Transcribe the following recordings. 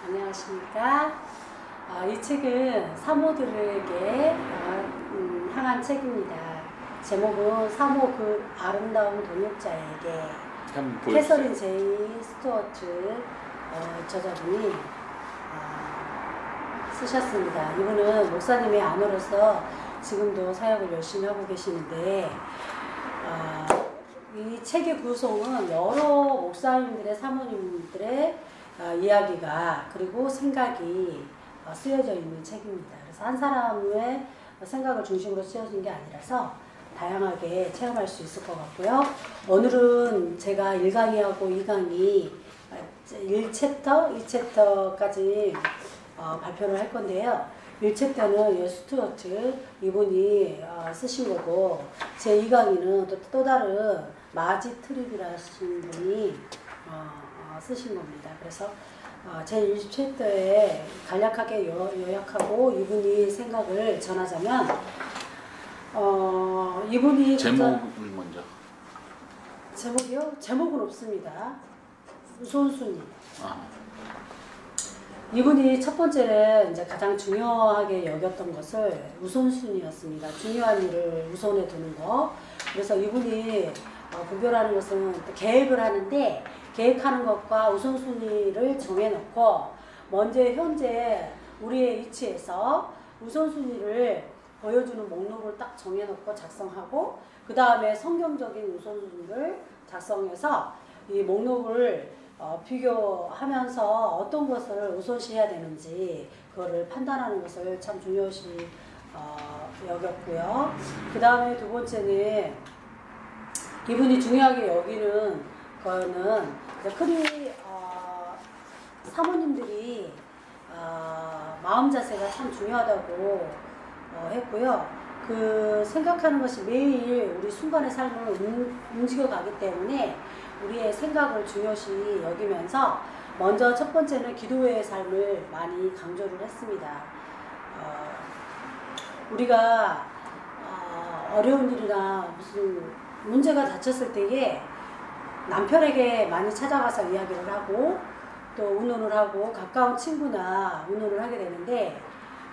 안녕하십니까. 이 책은 사모들에게 향한 책입니다. 제목은 사모 그 아름다운 동역자에게. 캐서린 제이 스튜어트 저자분이 쓰셨습니다. 이분은 목사님의 아내로서 지금도 사역을 열심히 하고 계시는데 이 책의 구성은 여러 목사님들의 사모님들의 이야기가 그리고 생각이 쓰여져 있는 책입니다. 그래서 한 사람의 생각을 중심으로 쓰여진 게 아니라서 다양하게 체험할 수 있을 것 같고요. 오늘은 제가 1강의하고 2강의 1챕터, 2챕터까지 발표를 할 건데요. 1챕터는 스튜어트 이분이 쓰신 거고, 제 2강의는 또 다른 마지 트립이라신 분이 쓰신 겁니다. 그래서 제 1챕터에 간략하게 요약하고 이분이 생각을 전하자면, 이분이 제목을 먼저. 제목이요? 제목은 없습니다. 우선순위. 이분이 첫 번째는 이제 가장 중요하게 여겼던 것을 우선순위였습니다. 중요한 일을 우선에 두는 거. 그래서 이분이 구별하는 것은 계획을 하는데, 계획하는 것과 우선순위를 정해놓고 먼저 현재 우리의 위치에서 우선순위를 보여주는 목록을 딱 정해놓고 작성하고, 그 다음에 성경적인 우선순위를 작성해서 이 목록을 비교하면서 어떤 것을 우선시해야 되는지 그거를 판단하는 것을 참 중요시 여겼고요. 그 다음에 두 번째는 이분이 중요하게 여기는 거는 흔히 사모님들이 마음 자세가 참 중요하다고 했고요. 그 생각하는 것이 매일 우리 순간의 삶을 움직여가기 때문에 우리의 생각을 중요시 여기면서 먼저 첫 번째는 기도의 삶을 많이 강조를 했습니다. 우리가 어려운 일이나 무슨 문제가 닥쳤을 때에 남편에게 많이 찾아가서 이야기를 하고 또 의논을 하고 가까운 친구나 의논을 하게 되는데,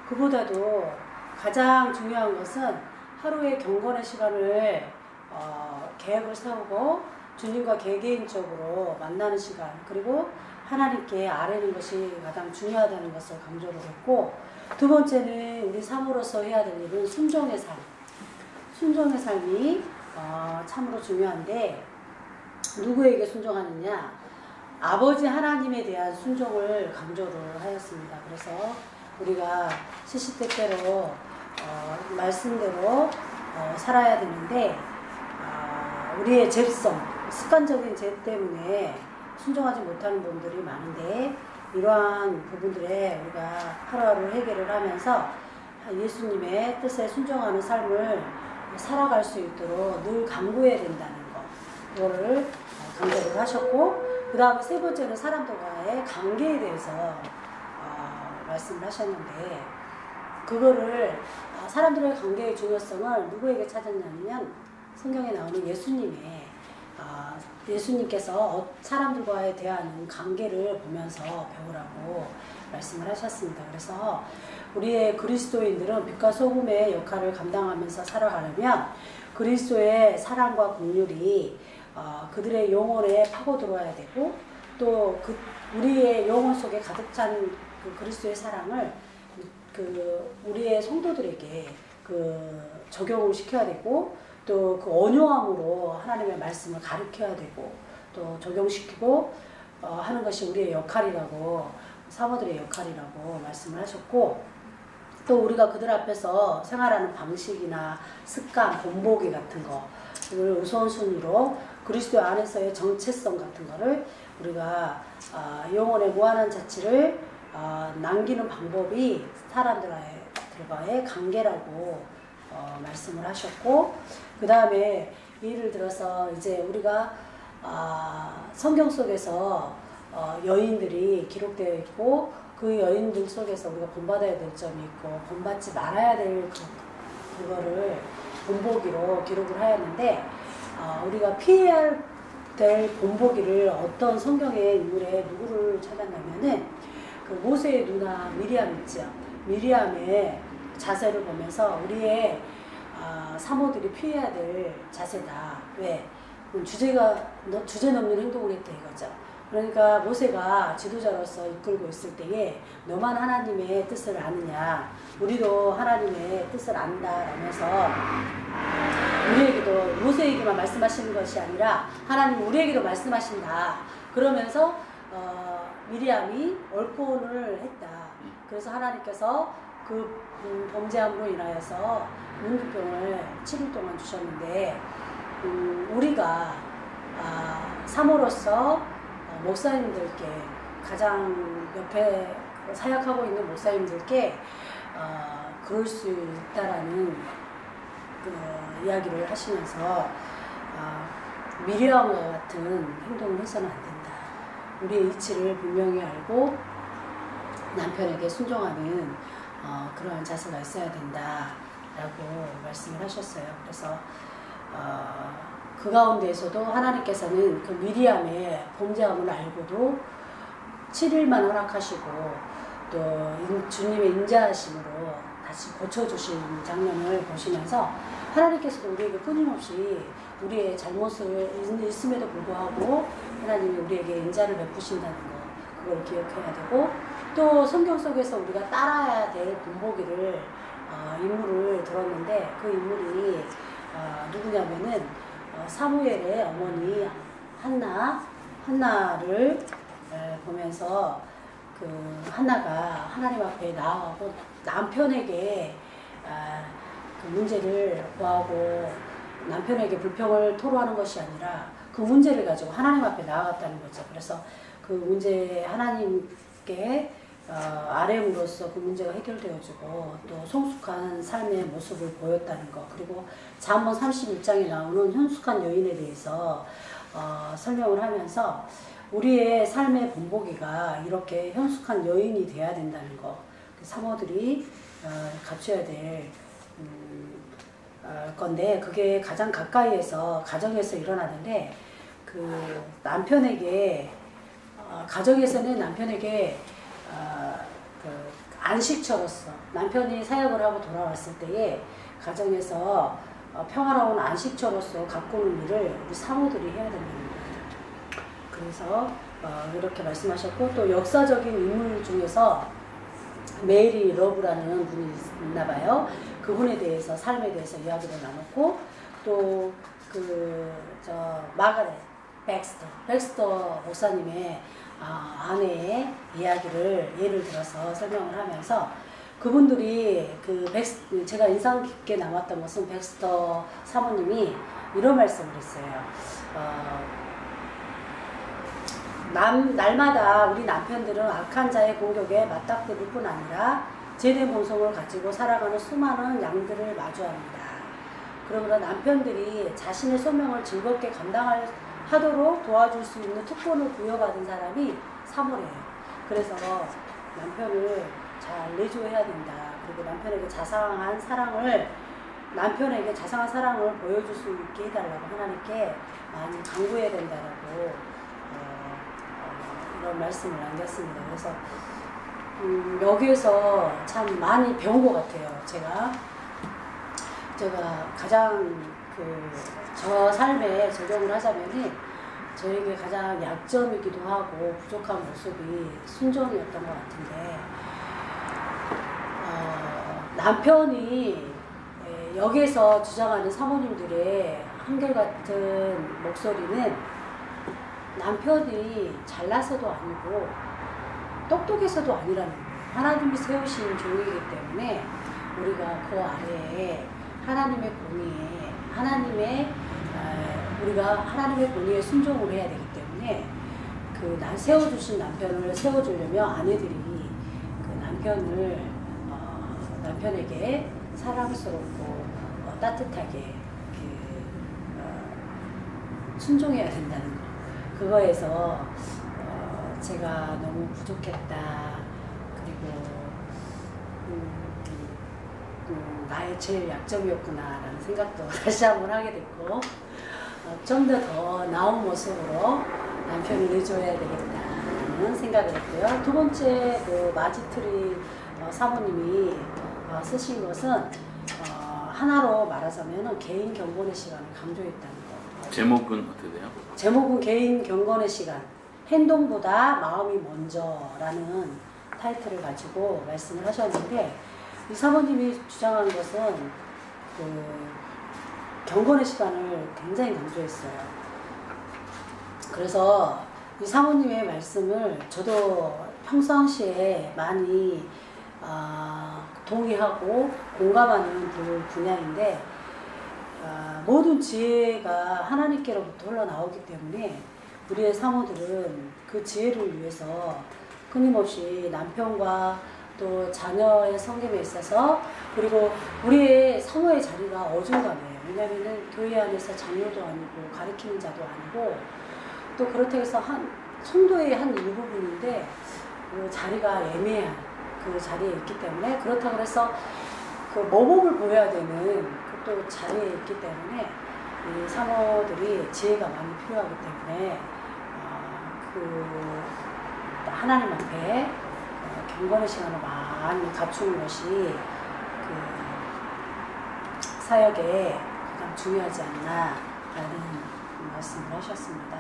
그보다도 가장 중요한 것은 하루의 경건의 시간을 계획을 세우고 주님과 개개인적으로 만나는 시간, 그리고 하나님께 아뢰는 것이 가장 중요하다는 것을 강조를 했고, 두 번째는 우리 사모로서 해야 될 일은 순종의 삶. 순종의 삶이 참으로 중요한데, 누구에게 순종하느냐? 아버지 하나님에 대한 순종을 강조를 하였습니다. 그래서 우리가 시시때때로 말씀대로 살아야 되는데, 우리의 죄성, 습관적인 죄 때문에 순종하지 못하는 분들이 많은데, 이러한 부분들에 우리가 하루하루 해결을 하면서 예수님의 뜻에 순종하는 삶을 살아갈 수 있도록 늘 강구해야 된다는 것, 그거를 강조를 하셨고, 그 다음에 세 번째는 사람들과의 관계에 대해서 말씀을 하셨는데, 그거를 사람들의 관계의 중요성을 누구에게 찾았냐면 성경에 나오는 예수님께서 사람들과의 대하는 관계를 보면서 배우라고 말씀을 하셨습니다. 그래서 우리의 그리스도인들은 빛과 소금의 역할을 감당하면서 살아가려면 그리스도의 사랑과 긍휼이 그들의 영혼에 파고 들어와야 되고, 또 우리의 영혼 속에 가득 찬 그 그리스도의 사랑을 우리의 성도들에게 적용을 시켜야 되고, 또 그 온유함으로 하나님의 말씀을 가르쳐야 되고 또 적용시키고 하는 것이 우리의 역할이라고, 사모들의 역할이라고 말씀을 하셨고, 또 우리가 그들 앞에서 생활하는 방식이나 습관, 본보기 같은 거를 우선순위로 그리스도 안에서의 정체성 같은 거를 우리가 영혼의 무한한 자취를 남기는 방법이 사람들과의 관계라고 말씀을 하셨고, 그 다음에 예를 들어서 이제 우리가 성경 속에서 여인들이 기록되어 있고, 그 여인들 속에서 우리가 본받아야 될 점이 있고 본받지 말아야 될 그거를 본보기로 기록을 하였는데, 우리가 피해야 될 본보기를 어떤 성경의 인물에 누구를 찾았냐면은 그 모세의 누나 미리암 있죠. 미리암의 자세를 보면서 우리의 사모들이 피해야 될 자세다. 왜? 주제 넘는 행동을 했다 이거죠. 그러니까 모세가 지도자로서 이끌고 있을 때에 너만 하나님의 뜻을 아느냐, 우리도 하나님의 뜻을 안다 라면서 우리에게도 모세에게만 말씀하시는 것이 아니라 하나님 우리에게도 말씀하신다. 그러면서 미리암이 옳고를 했다. 그래서 하나님께서 그 범죄함으로 인하여서 문둥병을 7일 동안 주셨는데 우리가 사모로서 목사님들께 가장 옆에 사역하고 있는 목사님들께 그럴 수 있다라는 그 이야기를 하시면서 미리암과 같은 행동을 해서는 안 된다. 우리의 이치를 분명히 알고 남편에게 순종하는 그러한 자세가 있어야 된다라고 말씀을 하셨어요. 그래서 그 가운데에서도 하나님께서는 그 미리암의 범죄함을 알고도 7일만 허락하시고 또 주님의 인자하심으로 다시 고쳐주신 장면을 보시면서 하나님께서도 우리에게 끊임없이 우리의 잘못을 있음에도 불구하고 하나님이 우리에게 인자를 베푸신다는 거, 그걸 기억해야 되고, 또 성경 속에서 우리가 따라야 될 본보기를 인물을 들었는데 그 인물이 누구냐면은 사무엘의 어머니 한나를 보면서 그 한나가 하나님 앞에 나아가고 남편에게 그 문제를 구하고 남편에게 불평을 토로하는 것이 아니라 그 문제를 가지고 하나님 앞에 나아갔다는 거죠. 그래서 그 문제 하나님께 아뢰음으로써 그 문제가 해결되어지고 또 성숙한 삶의 모습을 보였다는 것, 그리고 잠언 31장에 나오는 현숙한 여인에 대해서 설명을 하면서 우리의 삶의 본보기가 이렇게 현숙한 여인이 돼야 된다는 것, 사모들이 갖춰야 될 건데 그게 가장 가까이에서 가정에서 일어나는데 그 남편에게 가정에서는 남편에게 그 안식처로서 남편이 사역을 하고 돌아왔을 때에 가정에서 평화로운 안식처로서 가꾸는 일을 우리 사모들이 해야 된다는 거예요. 그래서 이렇게 말씀하셨고, 또 역사적인 인물 중에서 메리 러브라는 분이 있나 봐요. 그분에 대해서 삶에 대해서 이야기를 나눴고, 또 마가렛 백스터 목사님의 아내의 이야기를 예를 들어서 설명을 하면서 그분들이 제가 인상 깊게 남았던 것은 백스터 사모님이 이런 말씀을 했어요. 날마다 우리 남편들은 악한 자의 공격에 맞닥뜨릴 뿐 아니라 제된 본성을 가지고 살아가는 수많은 양들을 마주합니다. 그러므로 남편들이 자신의 소명을 즐겁게 감당하도록 도와줄 수 있는 특권을 부여받은 사람이 사모래요. 그래서 남편을 잘 내조해야 된다. 그리고 남편에게 자상한 사랑을 보여줄 수 있게 해달라고 하나님께 많이 강구해야 된다라고 이런 말씀을 남겼습니다. 그래서 여기에서 참 많이 배운 것 같아요. 제가 가장 저 삶에 적용을 하자면은 저에게 가장 약점이기도 하고 부족한 모습이 순종이었던 것 같은데, 남편이 여기에서 주장하는 사모님들의 한결같은 목소리는 남편이 잘나서도 아니고 똑똑해서도 아니라는 거예요. 하나님이 세우신 종이기 때문에 우리가 그 아래에 하나님의 권위에 우리가 하나님의 권위에 순종을 해야 되기 때문에 세워주신 남편을 세워주려면 아내들이 남편에게 사랑스럽고 따뜻하게 순종해야 된다는 거. 그거에서 제가 너무 부족했다. 그리고 나의 제일 약점이었구나라는 생각도 다시 한번 하게 됐고, 좀 더 나은 모습으로 남편을 내줘야 되겠다는 않을까라는 생각을 했고요. 두 번째 그 마지트리 사모님이 쓰신 것은 하나로 말하자면 개인 경건의 시간을 강조했다는 거. 제목은 어떻게 돼요? 제목은 개인 경건의 시간, 행동보다 마음이 먼저라는 타이틀을 가지고 말씀을 하셨는데, 이 사모님이 주장한 것은 그 경건의 시간을 굉장히 강조했어요. 그래서 이 사모님의 말씀을 저도 평상시에 많이 동의하고 공감하는 분야인데, 모든 지혜가 하나님께로부터 흘러나오기 때문에 우리의 사모들은 그 지혜를 위해서 끊임없이 남편과 또 자녀의 섬김에 있어서, 그리고 우리의 사모의 자리가 어중간해요. 왜냐하면 교회 안에서 장로도 아니고 가르치는 자도 아니고, 또 그렇다고 해서 성도의 한 일부분인데 그 자리가 애매한 그 자리에 있기 때문에, 그렇다고 해서 그 모범을 보여야 되는 또 자리에 있기 때문에 이 사모들이 지혜가 많이 필요하기 때문에 그 하나님 앞에 경건의 시간을 많이 갖추는 것이 그 사역에 가장 중요하지 않나라는 말씀을 하셨습니다.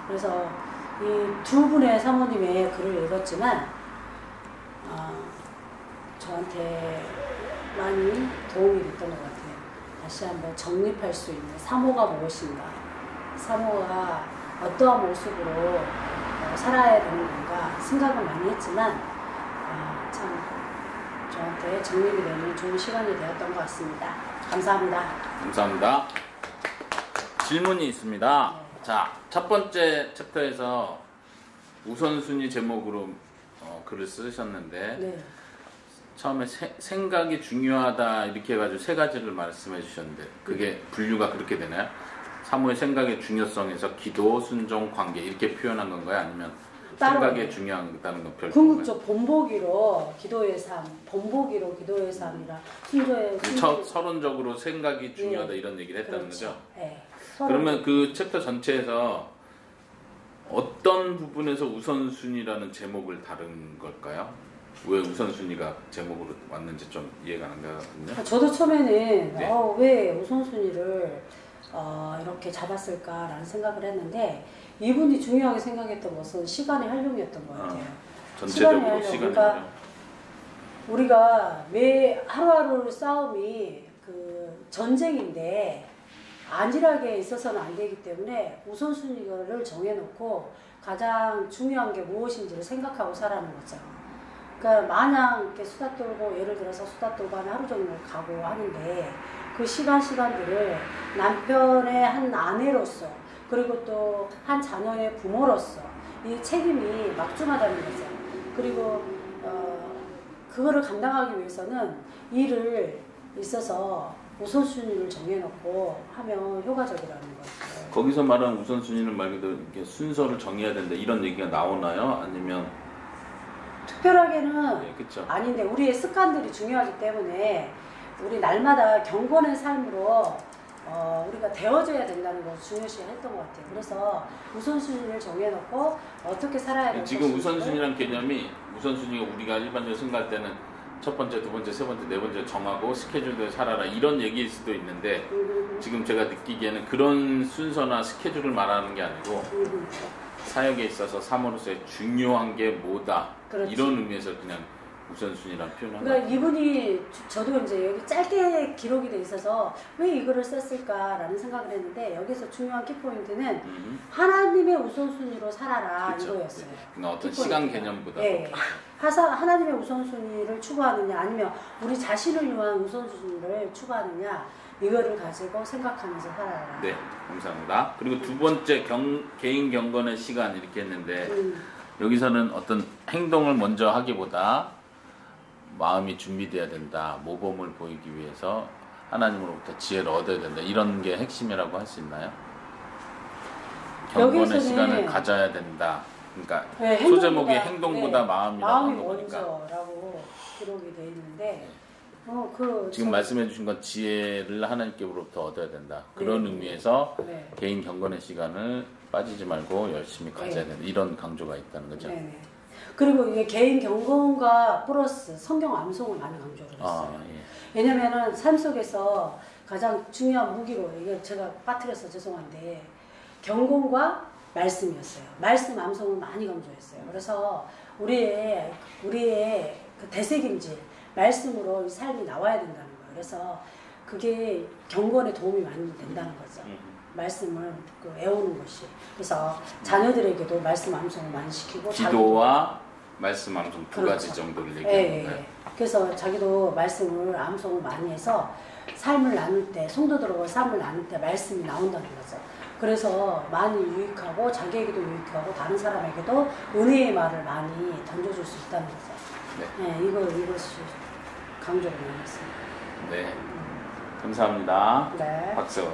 그래서 이 두 분의 사모님의 글을 읽었지만 저한테 많이 도움이 됐던 것 같아요. 다시 한번 정립할 수 있는 사모가 무엇인가, 사모가 어떠한 모습으로 살아야 되는 건가 생각을 많이 했지만 참 저한테 정립이 되는 좋은 시간이 되었던 것 같습니다. 감사합니다. 감사합니다. 질문이 있습니다. 네. 자, 첫 번째 챕터에서 우선순위 제목으로 글을 쓰셨는데, 네. 처음에 생각이 중요하다 이렇게 해가지고 세 가지를 말씀해 주셨는데, 그게 분류가 그렇게 되나요? 사모의 생각의 중요성에서 기도, 순종, 관계 이렇게 표현한 건가요? 아니면 생각이 중요하다는 건 별로? 궁극적 본보기로 기도의 삶, 본보기로 기도의 삶이라 순종의 서론적으로 생각이 중요하다, 네. 이런 얘기를 했다는 그렇죠. 거죠? 네. 그러면 그 챕터 전체에서 어떤 부분에서 우선순위라는 제목을 다룬 걸까요? 왜 우선순위가 제목으로 왔는지 좀 이해가 안 가거든요. 저도 처음에는 네. 왜 우선순위를 이렇게 잡았을까라는 생각을 했는데, 이분이 중요하게 생각했던 것은 시간의 활용이었던 것 같아요. 전체적으로 시간의 그러니까 우리가 매 하루하루 싸움이 그 전쟁인데 안일하게 있어서는 안 되기 때문에 우선순위를 정해놓고 가장 중요한 게 무엇인지를 생각하고 살아는 거죠. 그러니까 마냥 이렇게 수다 떨고, 예를 들어서 수다 떨고 하면 하루 종일 가고 하는데, 그 시간들을 남편의 한 아내로서, 그리고 또 한 자녀의 부모로서 이 책임이 막중하다는 거죠. 그리고 그거를 감당하기 위해서는 일을 있어서 우선순위를 정해놓고 하면 효과적이라는 거죠. 거기서 말하는 우선순위는 말 그대로 이렇게 순서를 정해야 된다 이런 얘기가 나오나요? 아니면 특별하게는 네, 아닌데, 우리의 습관들이 중요하기 때문에 우리 날마다 경건의 삶으로 우리가 되어져야 된다는 걸 중요시 했던 것 같아요. 그래서 우선순위를 정해놓고 어떻게 살아야 되는 지금 우선순위란 개념이, 우선순위가 우리가 일반적으로 생각할 때는 첫 번째, 두 번째, 세 번째, 네 번째 정하고 스케줄대로 살아라 이런 얘기일 수도 있는데, 지금 제가 느끼기에는 그런 순서나 스케줄을 말하는 게 아니고 사역에 있어서 사모로서의 중요한 게 뭐다, 그렇지. 이런 의미에서 그냥 우선순위란 표현을 그러니까 합니다. 이분이, 저도 이제 여기 짧게 기록이 돼 있어서 왜 이거를 썼을까라는 생각을 했는데, 여기서 중요한 키포인트는 하나님의 우선순위로 살아라, 그렇죠. 이거였어요. 네. 그러니까 어떤 시간 개념보다. 네. 하나님의 우선순위를 추구하느냐, 아니면 우리 자신을 위한 우선순위를 추구하느냐, 이거를 가지고 생각하면서 살아라. 네, 감사합니다. 그리고 두 번째 개인 경건의 시간 이렇게 했는데, 여기서는 어떤 행동을 먼저 하기보다 마음이 준비돼야 된다, 모범을 보이기 위해서 하나님으로부터 지혜를 얻어야 된다, 이런 게 핵심이라고 할 수 있나요? 경건의 시간을 가져야 된다. 그러니까 네, 소제목이 행동보다 네, 마음이 먼저라고 기록이 돼 있는데, 지금 말씀해 주신 건 지혜를 하나님께로부터 얻어야 된다, 그런 의미에서 개인 경건의 시간을 빠지지 말고 열심히 가져야 된다. 이런 강조가 있다는 거죠. 네네. 그리고 이게 개인 경건과 플러스 성경 암송을 많이 강조를 했어요. 예. 왜냐면은 삶 속에서 가장 중요한 무기로, 이게 제가 빠뜨려서 죄송한데, 경건과 말씀이었어요. 말씀 암송을 많이 강조했어요. 그래서 우리의 그 되새김질, 말씀으로 이 삶이 나와야 된다는 거예요. 그래서 그게 경건에 도움이 많이 된다는 거죠. 말씀을 애우는 것이. 그래서 자녀들에게도 말씀 암송을 많이 시키고, 기도와 말씀 암송 두 그렇죠. 가지 정도를 얘기하는 거예요. 그래서 자기도 말씀을 암송을 많이 해서 삶을 나눌 때, 성도들하고 삶을 나눌 때 말씀이 나온다는 거죠. 그래서 많이 유익하고, 자기에게도 유익하고, 다른 사람에게도 은혜의 말을 많이 던져줄 수 있다는 거죠. 네, 이것이 강조를 많이 했습니다. 네, 감사합니다. 네. 박수.